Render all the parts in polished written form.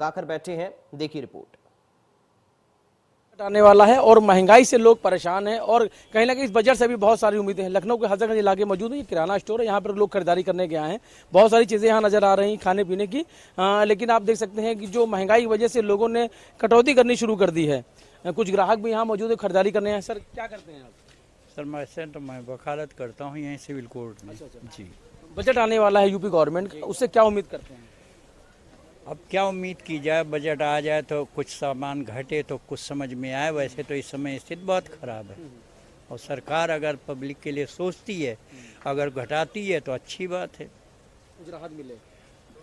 लगाकर बैठे हैं। देखिए रिपोर्ट। आने वाला है और महंगाई से लोग परेशान हैं और कहीं ना कहीं इस बजट से भी बहुत सारी उम्मीदें हैं। लखनऊ के हजरतगंज इलाके मौजूद है, ये किराना स्टोर है, यहाँ पर लोग खरीदारी करने के आए हैं। बहुत सारी चीज़ें यहाँ नजर आ रही हैं खाने पीने की, लेकिन आप देख सकते हैं कि जो महंगाई की वजह से लोगों ने कटौती करनी शुरू कर दी है। कुछ ग्राहक भी यहाँ मौजूद है, खरीदारी करने आए। सर क्या करते हैं आप? सर मैं वकालत करता हूँ यहीं सिविल कोर्ट में। जी, बजट आने वाला है यूपी गवर्नमेंट, उससे क्या उम्मीद करते हैं? अब क्या उम्मीद की जाए, बजट आ जाए तो कुछ सामान घटे तो कुछ समझ में आए। वैसे तो इस समय स्थिति बहुत खराब है और सरकार अगर पब्लिक के लिए सोचती है, अगर घटाती है तो अच्छी बात है। कुछ राहत मिले,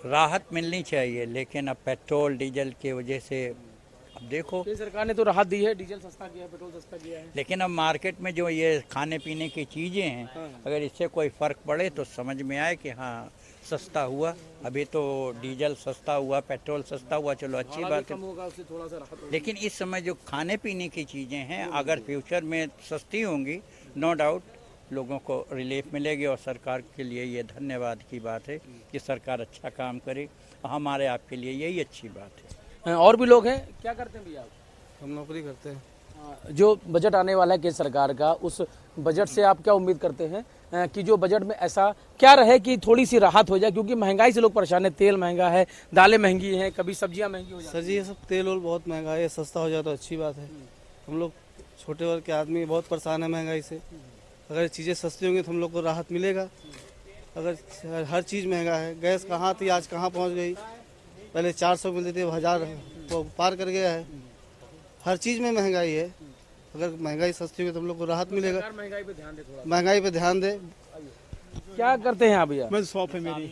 राहत मिलनी चाहिए, लेकिन अब पेट्रोल डीजल की वजह से अब देखो, सरकार ने तो राहत दी है, डीजल सस्ता किया है, पेट्रोल सस्ता किया है, लेकिन अब मार्केट में जो ये खाने पीने की चीज़ें हैं, अगर इससे कोई फ़र्क पड़े तो समझ में आए कि हाँ सस्ता हुआ। अभी तो डीजल सस्ता हुआ, पेट्रोल सस्ता हुआ, चलो अच्छी बात है, थोड़ा सा राहत। लेकिन इस समय जो खाने पीने की चीज़ें हैं अगर फ्यूचर में सस्ती होंगी, नो डाउट लोगों को रिलीफ मिलेगी और सरकार के लिए ये धन्यवाद की बात है कि सरकार अच्छा काम करे। हमारे आपके लिए यही अच्छी बात है। और भी लोग हैं, क्या करते हैं भैया आप? हम नौकरी करते हैं। जो बजट आने वाला है केंद्र सरकार का, उस बजट से आप क्या उम्मीद करते हैं कि जो बजट में ऐसा क्या रहे कि थोड़ी सी राहत हो जाए, क्योंकि महंगाई से लोग परेशान है, तेल महंगा है, दालें महंगी हैं, कभी सब्जियां महंगी हो जाती हैं। सर जी ये सब तेल वोल बहुत महंगा है, सस्ता हो जाए तो अच्छी बात है। हम लोग छोटे वर्ग के आदमी बहुत परेशान है महंगाई से। अगर चीज़ें सस्ती होंगी तो हम लोग को राहत मिलेगा। अगर हर चीज़ महंगा है, गैस कहाँ थी आज कहाँ पहुँच गई। पहले 400 मिलती थी, 1000 को पार कर गया है। हर चीज़ में महंगाई है। अगर महंगाई सस्ती होगी तो हम लोग को राहत मिलेगा। महंगाई पे ध्यान दे, थोड़ा महंगाई पे ध्यान दे। क्या करते हैं आप भैया? मैं शॉप है मेरी।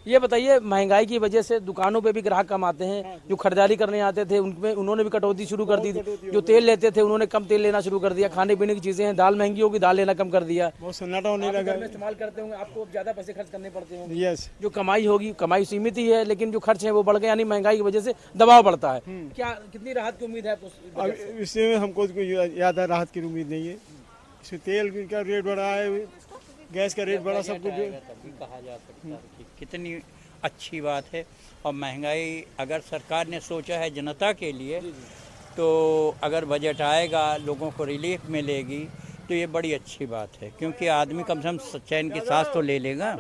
ये बताइए, महंगाई की वजह से दुकानों पे भी ग्राहक कम आते हैं। जो खरीदारी करने आते थे उनमें उन्होंने भी कटौती शुरू कर दी थी। जो तेल लेते थे उन्होंने कम तेल लेना शुरू कर दिया। खाने पीने की चीजें हैं, दाल महंगी होगी, दाल लेना कम कर दिया। बहुत सन्नाटा होने लगा। इस्तेमाल करते होंगे, आपको ज्यादा पैसे खर्च करने पड़ते होंगे। यस, जो कमाई होगी, कमाई सीमित ही है, लेकिन जो खर्च है वो बढ़ गए, यानी महंगाई की वजह से दबाव बढ़ता है। क्या कितनी राहत की उम्मीद है आपको? अब इसमें हमको ज़्यादा राहत की उम्मीद नहीं है। इसमें तेल का रेट बढ़ा है, गैस का रेट बढ़ा, सब कुछ तभी कहा जा सकता है कि कितनी अच्छी बात है। और महंगाई अगर सरकार ने सोचा है जनता के लिए, तो अगर बजट आएगा लोगों को रिलीफ मिलेगी तो ये बड़ी अच्छी बात है, क्योंकि आदमी कम से कम चैन की सांस तो ले लेगा।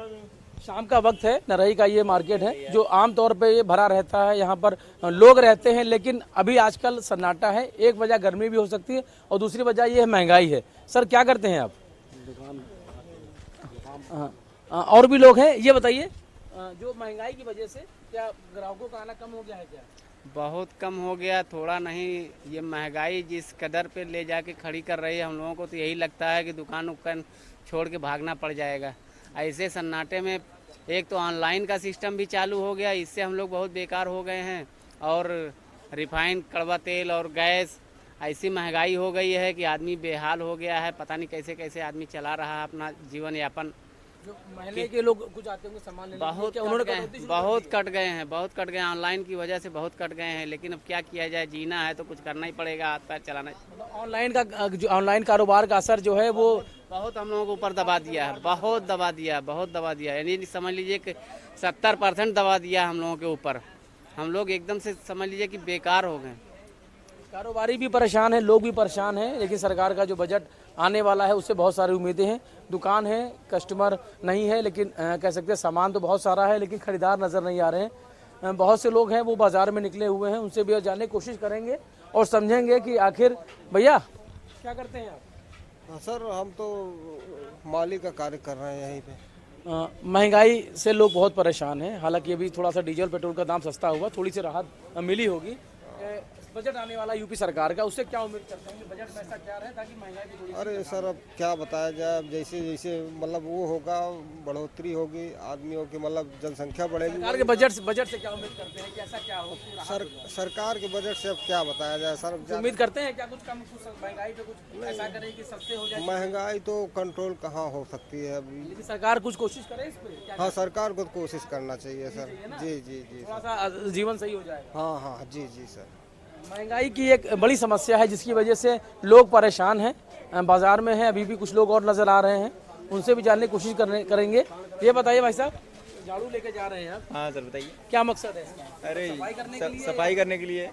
शाम का वक्त है, नरही का ये मार्केट है जो आमतौर पे ये भरा रहता है। यहाँ पर लोग रहते हैं, लेकिन अभी आजकल सन्नाटा है। एक वजह गर्मी भी हो सकती है और दूसरी वजह ये है महंगाई है। सर क्या करते हैं आप? और भी लोग हैं, ये बताइए, जो महंगाई की वजह से क्या ग्राहकों का आना कम हो गया है क्या? बहुत कम हो गया, थोड़ा नहीं। ये महंगाई जिस कदर पे ले जाके खड़ी कर रही है हम लोगों को, तो यही लगता है कि दुकान उकान छोड़ के भागना पड़ जाएगा। ऐसे सन्नाटे में एक तो ऑनलाइन का सिस्टम भी चालू हो गया, इससे हम लोग बहुत बेकार हो गए हैं। और रिफाइंड कड़वा तेल और गैस, ऐसी महंगाई हो गई है कि आदमी बेहाल हो गया है। पता नहीं कैसे कैसे आदमी चला रहा है अपना जीवन यापन। जो महल्ले के लोग कुछ आते होंगे सामान लेने, बहुत कट गए हैं, बहुत कट गए हैं। ऑनलाइन की वजह से बहुत कट गए हैं, लेकिन अब क्या किया जाए, जीना है तो कुछ करना ही पड़ेगा, हाथ पैर चलाना। ऑनलाइन कारोबार का असर जो है वो बहुत हम लोगों को ऊपर दबा दिया है, बहुत दबा दिया। यानी समझ लीजिए कि 70% दबा दिया हम लोगों के ऊपर। हम लोग एकदम से समझ लीजिए कि बेकार हो गए। कारोबारी भी परेशान है, लोग भी परेशान हैं, लेकिन सरकार का जो बजट आने वाला है उससे बहुत सारी उम्मीदें हैं। दुकान है, कस्टमर नहीं है, लेकिन कह सकते हैं सामान तो बहुत सारा है, लेकिन खरीदार नज़र नहीं आ रहे हैं। बहुत से लोग हैं वो बाज़ार में निकले हुए हैं, उनसे भी जानने की कोशिश करेंगे और समझेंगे कि आखिर भैया क्या करते हैं आप? हाँ सर, हम तो माली का कार्य कर रहे हैं यहीं पे। महंगाई से लोग बहुत परेशान हैं। हालांकि अभी थोड़ा सा डीजल पेट्रोल का दाम सस्ता हुआ, थोड़ी सी राहत मिली होगी। बजट आने वाला यूपी सरकार का, उससे क्या उम्मीद करते हैं? बजट में ऐसा क्या रहे ताकि महंगाई की थोड़ी? अरे सर, अब क्या बताया जाए। अब जैसे जैसे मतलब वो होगा, बढ़ोतरी होगी, आदमियों की मतलब जनसंख्या बढ़ेगी। सरकार के बजट से क्या उम्मीद करते हैं कि ऐसा क्या हो? सरकार के बजट से अब क्या बताया जाए सर। उम्मीद करते हैं क्या कुछ कम, कुछ महंगाई पे कुछ ऐसा करे कि सस्ते हो जाए? महंगाई तो कंट्रोल कहाँ हो सकती है अभी। लेकिन सरकार कुछ कोशिश करे इस पे? हाँ, सरकार को कोशिश करना चाहिए सर। जी जी जी, थोड़ा सा जीवन सही हो जाए। हाँ हाँ जी जी सर। महंगाई की एक बड़ी समस्या है जिसकी वजह से लोग परेशान हैं। बाजार में हैं, अभी भी कुछ लोग और नजर आ रहे हैं, उनसे भी जानने की कोशिश करेंगे। ये बताइए भाई साहब, झाड़ू लेके जा रहे हैं आप, हाँ सर बताइए। क्या मकसद है इसका? अरे सफाई करने के लिए सफाई करने के लिए।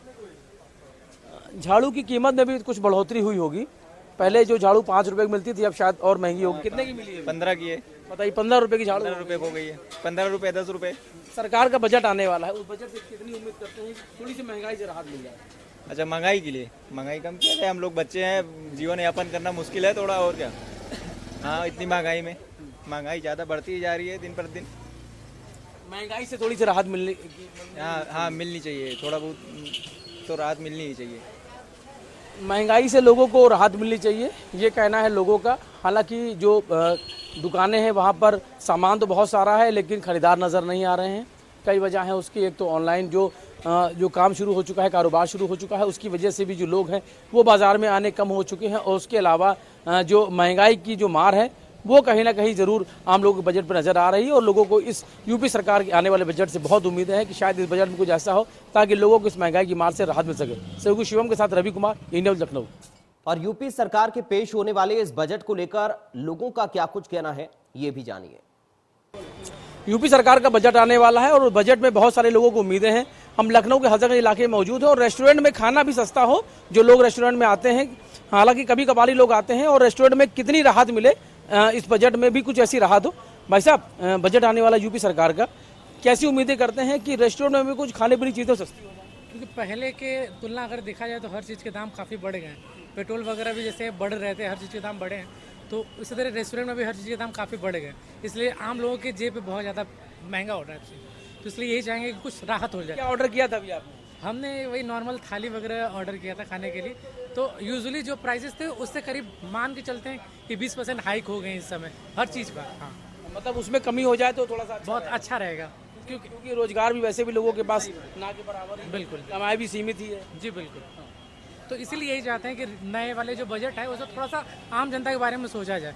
झाड़ू की कीमत में भी कुछ बढ़ोतरी हुई होगी। पहले जो झाड़ू 5 रुपए की मिलती थी अब शायद और महंगी होगी। कितने की मिली है? 15 की है। बताइए, 15 रुपए की झाड़ू 15 रुपये हो गई है। 15 रुपये 10 रुपये। सरकार का बजट आने वाला है, उस बजट से कितनी उम्मीद करते हैं थोड़ी सी महंगाई से राहत मिल जाए? अच्छा, महंगाई के लिए महंगाई कम किया जाए। हम लोग बच्चे हैं, जीवन यापन करना मुश्किल है थोड़ा, और क्या। हाँ, इतनी महंगाई में महंगाई ज़्यादा बढ़ती जा रही है दिन पर दिन। महंगाई से थोड़ी सी राहत मिलने हाँ मिलनी चाहिए, थोड़ा बहुत तो राहत मिलनी ही चाहिए। महंगाई से लोगों को राहत मिलनी चाहिए, ये कहना है लोगों का। हालांकि जो दुकानें हैं वहाँ पर सामान तो बहुत सारा है लेकिन ख़रीदार नज़र नहीं आ रहे हैं। कई वजह हैं उसकी। एक तो ऑनलाइन जो काम शुरू हो चुका है, कारोबार शुरू हो चुका है, उसकी वजह से भी जो लोग हैं वो बाज़ार में आने कम हो चुके हैं। और उसके अलावा जो महंगाई की जो मार है वो कहीं ना कहीं ज़रूर आम लोगों के बजट पर नज़र आ रही है। और लोगों को इस यूपी सरकार के आने वाले बजट से बहुत उम्मीदें हैं कि शायद इस बजट में कुछ ऐसा हो ताकि लोगों को इस महंगाई की मार से राहत मिल सके। सहयोगी शिवम के साथ रवि कुमार, इंडिया न्यूज़, लखनऊ। और यूपी सरकार के पेश होने वाले इस बजट को लेकर लोगों का क्या कुछ कहना है, ये भी जानिए। यूपी सरकार का बजट आने वाला है और बजट में बहुत सारे लोगों को उम्मीदें हैं। हम लखनऊ के हजरतगंज इलाके में मौजूद हैं और रेस्टोरेंट में खाना भी सस्ता हो, जो लोग रेस्टोरेंट में आते हैं। हालांकि कभी कभार लोग आते हैं और रेस्टोरेंट में कितनी राहत मिले, इस बजट में भी कुछ ऐसी राहत हो। भाई साहब, बजट आने वाला यूपी सरकार का, कैसी उम्मीदें करते हैं कि रेस्टोरेंट में भी कुछ खाने पीने की चीज़ें सस्ती हो जाए? क्योंकि पहले के तुलना अगर देखा जाए तो हर चीज़ के दाम काफ़ी बढ़ गए हैं। पेट्रोल वगैरह भी जैसे बढ़ रहे थे, हर चीज़ के दाम बढ़े हैं, तो इसी तरह रेस्टोरेंट में भी हर चीज़ के दाम काफ़ी बढ़ गए। इसलिए आम लोगों के जेब पे बहुत ज़्यादा महंगा हो रहा है, तो इसलिए यही चाहेंगे कि कुछ राहत हो जाए। क्या ऑर्डर किया था अभी आपने? हमने वही नॉर्मल थाली वगैरह ऑर्डर किया था खाने के लिए। तो यूजुअली जो प्राइसेस थे उससे करीब मान के चलते हैं कि 20% हाइक हो गए इस समय हर चीज़ का। हाँ, मतलब उसमें कमी हो जाए तो थोड़ा सा बहुत अच्छा रहेगा, क्योंकि रोजगार भी वैसे भी लोगों के पास ना के बराबर है, बिल्कुल। कमाई भी सीमित ही है। जी बिल्कुल। तो इसीलिए यही चाहते हैं कि नए वाले जो बजट है उसमें थोड़ा सा आम जनता के बारे में सोचा जाए,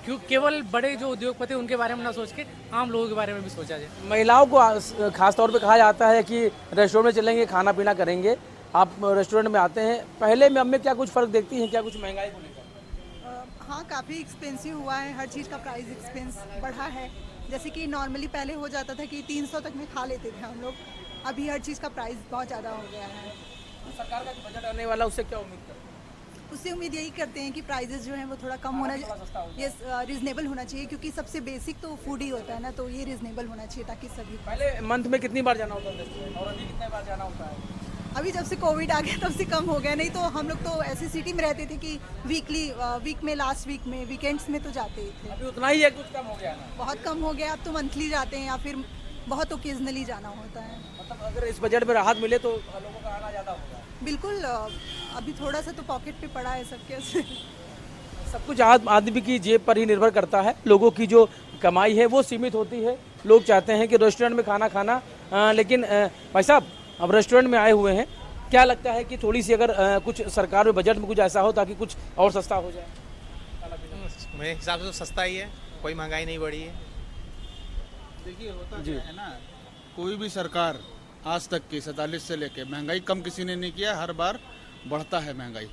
क्यों केवल बड़े जो उद्योगपति उनके बारे में ना सोच के आम लोगों के बारे में भी सोचा जाए। महिलाओं को खास तौर पे कहा जाता है कि रेस्टोरेंट में चलेंगे, खाना पीना करेंगे। आप रेस्टोरेंट में आते हैं, पहले में क्या कुछ फ़र्क देखती हैं, क्या कुछ महंगाई को लेकर? हाँ, काफ़ी एक्सपेंसिव हुआ है, हर चीज़ का प्राइस एक्सपेंस बढ़ा है। जैसे कि नॉर्मली पहले हो जाता था कि 300 तक में खा लेते थे हम लोग, अभी हर चीज़ का प्राइस बहुत ज़्यादा हो गया है। तो सरकार का जो बजट आने वाला उससे क्या उम्मीद करते हैं? उससे उम्मीद यही करते हैं कि प्राइजेस जो हैं वो थोड़ा कम होना चाहिए, ये रिजनेबल होना चाहिए, क्योंकि सबसे बेसिक तो फूड ही होता है ना, तो ये रिजनेबल होना चाहिए ताकि सभी। पहले मंथ में कितनी बार जाना होता है रेस्टोरेंट और अभी कितने बार जाना होता है? अभी जब से कोविड आ गया तब से कम हो गया, नहीं तो हम लोग तो ऐसी सिटी में रहते थे कि वीक में, लास्ट वीक में, वीकेंड्स में तो जाते ही थे। अभी उतना ही है, कुछ कम हो गया ना? बहुत कम हो गया, अब तो मंथली जाते हैं या फिर बहुत ओकेजनली जाना होता है। मतलब अगर इस बजट में राहत मिले तो लोगों का आना ज़्यादा होगा। बिल्कुल, अभी थोड़ा सा तो पॉकेट पे पड़ा है सबके। सब कुछ आदमी की जेब पर ही निर्भर करता है। लोगों की जो कमाई है वो सीमित होती है। लोग चाहते हैं कि रेस्टोरेंट में खाना खाना, लेकिन भाई साहब, अब रेस्टोरेंट में आए हुए हैं, क्या लगता है कि थोड़ी सी अगर कुछ सरकार में बजट में कुछ ऐसा हो ताकि कुछ और सस्ता हो जाए? मेरे हिसाब से तो सस्ता ही है, कोई महंगाई नहीं बढ़ी है। देखिए, होता क्या है ना, कोई भी सरकार आज तक की 47 से लेके महंगाई कम किसी ने नहीं किया, हर बार बढ़ता है महंगाई।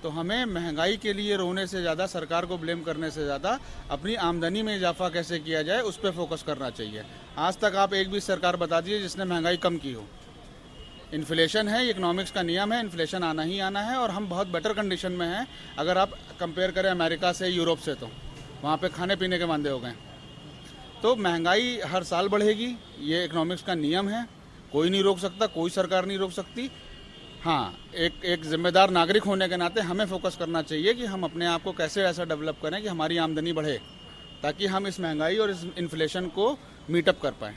तो हमें महंगाई के लिए रोने से ज़्यादा, सरकार को ब्लेम करने से ज़्यादा अपनी आमदनी में इजाफा कैसे किया जाए उस पर फोकस करना चाहिए। आज तक आप एक भी सरकार बता दीजिए जिसने महंगाई कम की हो। इन्फ्लेशन है, इकोनॉमिक्स का नियम है, इन्फ्लेशन आना ही आना है और हम बहुत बेटर कंडीशन में हैं अगर आप कंपेयर करें अमेरिका से, यूरोप से। तो वहाँ पे खाने पीने के वांदे हो गए। तो महंगाई हर साल बढ़ेगी, ये इकोनॉमिक्स का नियम है, कोई नहीं रोक सकता, कोई सरकार नहीं रोक सकती। हाँ, एक जिम्मेदार नागरिक होने के नाते हमें फोकस करना चाहिए कि हम अपने आप को कैसे ऐसा डेवलप करें कि हमारी आमदनी बढ़े, ताकि हम इस महंगाई और इस इन्फ्लेशन को मीटअप कर पाएँ।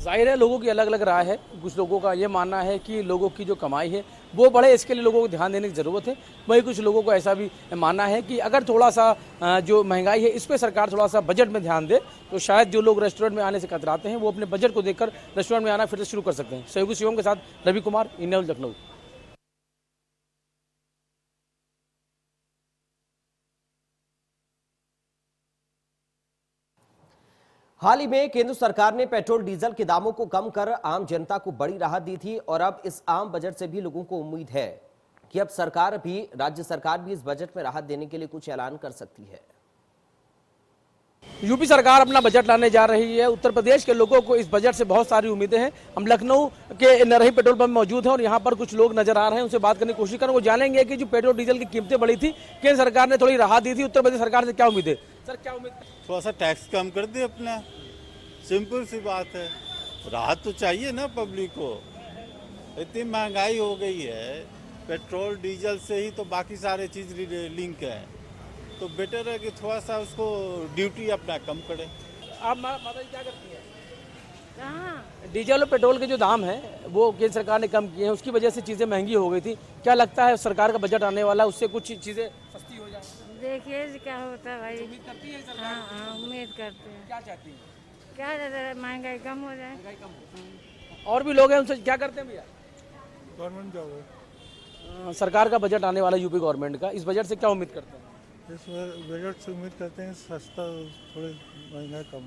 जाहिर है लोगों की अलग अलग राय है। कुछ लोगों का ये मानना है कि लोगों की जो कमाई है वो बढ़े, इसके लिए लोगों को ध्यान देने की ज़रूरत है। वहीं कुछ लोगों को ऐसा भी मानना है कि अगर थोड़ा सा जो महंगाई है इस पर सरकार थोड़ा सा बजट में ध्यान दे तो शायद जो लोग रेस्टोरेंट में आने से कतराते हैं वो अपने बजट को देखकर रेस्टोरेंट में आना फिर से शुरू कर सकते हैं। सहयोगी शिवम के साथ रवि कुमार, इंडिया न्यूज़, लखनऊ। हाल ही में केंद्र सरकार ने पेट्रोल डीजल के दामों को कम कर आम जनता को बड़ी राहत दी थी और अब इस आम बजट से भी लोगों को उम्मीद है कि अब राज्य सरकार भी इस बजट में राहत देने के लिए कुछ ऐलान कर सकती है। यूपी सरकार अपना बजट लाने जा रही है। उत्तर प्रदेश के लोगों को इस बजट से बहुत सारी उम्मीदें हैं। हम लखनऊ के नरही पेट्रोल पंप में मौजूद हैं और यहाँ पर कुछ लोग नजर आ रहे हैं, उनसे बात करने की कोशिश करें। वो जानेंगे कि जो पेट्रोल डीजल की कीमतें बढ़ी थी, केंद्र सरकार ने थोड़ी राहत दी थी, उत्तर प्रदेश सरकार से क्या उम्मीद है? सर क्या उम्मीद? थोड़ा सा टैक्स कम कर दे अपना, सिंपल सी बात है। राहत तो चाहिए ना पब्लिक को। इतनी महंगाई हो गई है, पेट्रोल डीजल से ही तो बाकी सारे चीज़ लिंक है, तो बेटर है कि थोड़ा सा उसको ड्यूटी अपना कम करे। आप माता जी क्या करती हैं? डीजल और पेट्रोल के जो दाम हैं वो केंद्र सरकार ने कम किए हैं, उसकी वजह से चीज़ें महंगी हो गई थी। क्या लगता है सरकार का बजट आने वाला है, उससे कुछ चीज़ें सस्ती हो जाए? देखिए क्या होता है भाई। उम्मीद करती है सरकार? हाँ, उम्मीद करते हैं। क्या चाहती हैं? क्या महंगाई कम हो जाए। महंगाई कम हो। और भी लोग हैं, उनसे क्या करते हैं भैया? गवर्नमेंट जॉब है। सरकार का बजट आने वाला यूपी गवर्नमेंट का, इस बजट से क्या उम्मीद करते हैं? इस बजट से उम्मीद करते हैं सस्ता, थोड़ी महंगाई कम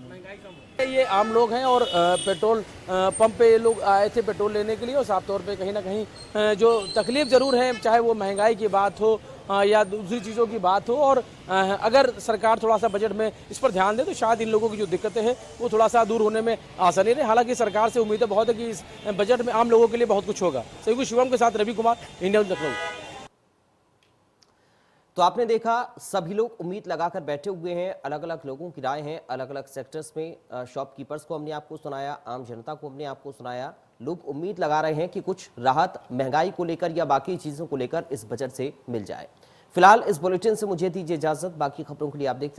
हो। ये आम लोग हैं और पेट्रोल पंप पे लोग आए थे पेट्रोल लेने के लिए, और साफ तौर पे कहीं ना कहीं जो तकलीफ ज़रूर है, चाहे वो महंगाई की बात हो या दूसरी चीज़ों की बात हो, और अगर सरकार थोड़ा सा बजट में इस पर ध्यान दे तो शायद इन लोगों की जो दिक्कतें हैं वो थोड़ा सा दूर होने में आसानी रहे। हालांकि सरकार से उम्मीदें बहुत है कि इस बजट में आम लोगों के लिए बहुत कुछ होगा। सही शिवम के साथ रवि कुमार, इंडिया लखनऊ। तो आपने देखा, सभी लोग उम्मीद लगाकर बैठे हुए हैं। अलग अलग लोगों की राय हैं, अलग अलग सेक्टर्स में। शॉपकीपर्स को हमने आपको सुनाया, आम जनता को हमने आपको सुनाया। लोग उम्मीद लगा रहे हैं कि कुछ राहत महंगाई को लेकर या बाकी चीजों को लेकर इस बजट से मिल जाए। फिलहाल इस बुलेटिन से मुझे दीजिए इजाजत। बाकी खबरों के लिए आप देखते